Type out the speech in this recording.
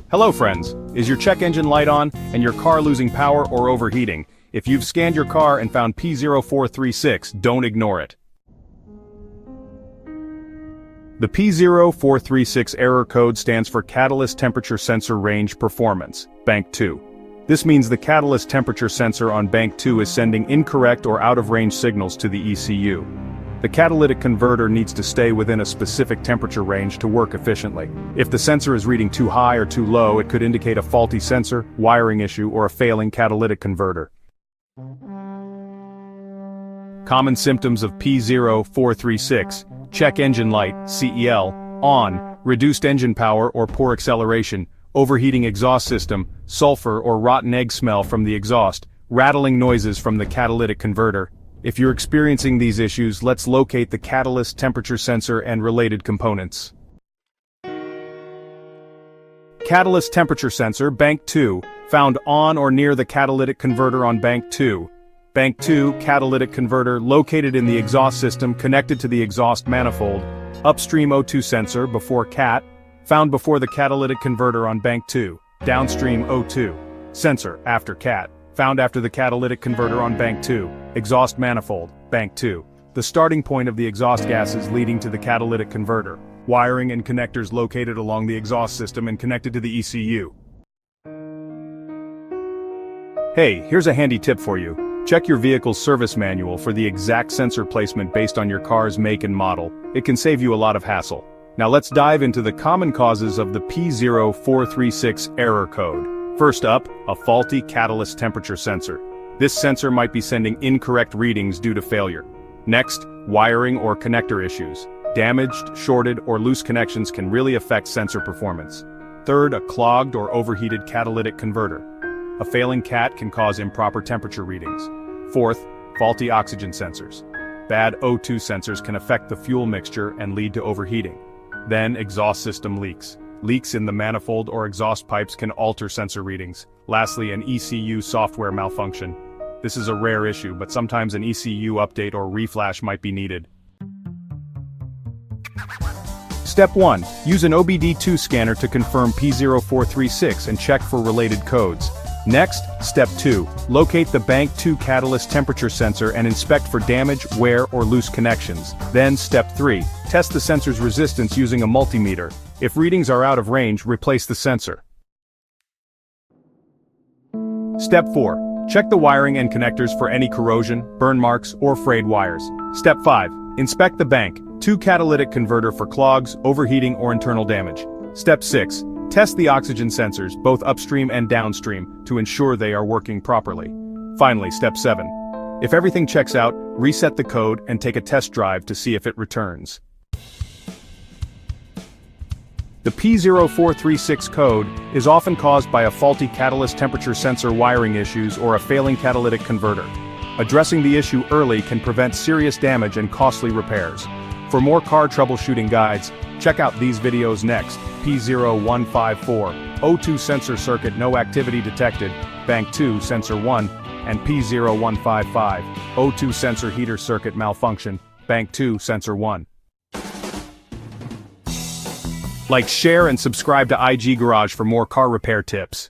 Hello friends, is your check engine light on and your car losing power or overheating? If you've scanned your car and found P0436, don't ignore it. The P0436 error code stands for Catalyst Temperature Sensor Range Performance, Bank 2. This means the catalyst temperature sensor on Bank 2 is sending incorrect or out-of-range signals to the ECU. The catalytic converter needs to stay within a specific temperature range to work efficiently. If the sensor is reading too high or too low, it could indicate a faulty sensor, wiring issue, or a failing catalytic converter. Common symptoms of P0436: check engine light, CEL, on, reduced engine power or poor acceleration, overheating exhaust system, sulfur or rotten egg smell from the exhaust, rattling noises from the catalytic converter. If you're experiencing these issues, let's locate the catalyst temperature sensor and related components. Catalyst temperature sensor, Bank 2, found on or near the catalytic converter on Bank 2. Bank 2 catalytic converter located in the exhaust system connected to the exhaust manifold. Upstream O2 sensor before CAT, found before the catalytic converter on Bank 2. Downstream O2 sensor after CAT, found after the catalytic converter on Bank 2. Exhaust manifold, Bank 2. The starting point of the exhaust gases leading to the catalytic converter. Wiring and connectors located along the exhaust system and connected to the ECU. Hey, here's a handy tip for you. Check your vehicle's service manual for the exact sensor placement based on your car's make and model. It can save you a lot of hassle. Now let's dive into the common causes of the P0436 error code. First up, a faulty catalyst temperature sensor. This sensor might be sending incorrect readings due to failure. Next, wiring or connector issues. Damaged, shorted, or loose connections can really affect sensor performance. Third, a clogged or overheated catalytic converter. A failing CAT can cause improper temperature readings. Fourth, faulty oxygen sensors. Bad O2 sensors can affect the fuel mixture and lead to overheating. Then, exhaust system leaks. Leaks in the manifold or exhaust pipes can alter sensor readings. Lastly, an ECU software malfunction. This is a rare issue, but sometimes an ECU update or reflash might be needed. Step 1. Use an OBD-II scanner to confirm P0436 and check for related codes. Next, Step 2. Locate the Bank 2 catalyst temperature sensor and inspect for damage, wear, or loose connections. Then, Step 3. Test the sensor's resistance using a multimeter. If readings are out of range, replace the sensor. Step 4. Check the wiring and connectors for any corrosion, burn marks, or frayed wires. Step 5. Inspect the Bank 2 catalytic converter for clogs, overheating, or internal damage. Step 6. Test the oxygen sensors, both upstream and downstream, to ensure they are working properly. Finally, Step 7. If everything checks out, reset the code and take a test drive to see if it returns. The P0436 code is often caused by a faulty catalyst temperature sensor wiring issues or a failing catalytic converter. Addressing the issue early can prevent serious damage and costly repairs. For more car troubleshooting guides, check out these videos next. P0154, O2 sensor circuit no activity detected, Bank 2 sensor 1, and P0155, O2 sensor heater circuit malfunction, Bank 2 sensor 1. Like, share, and subscribe to IG Garage for more car repair tips.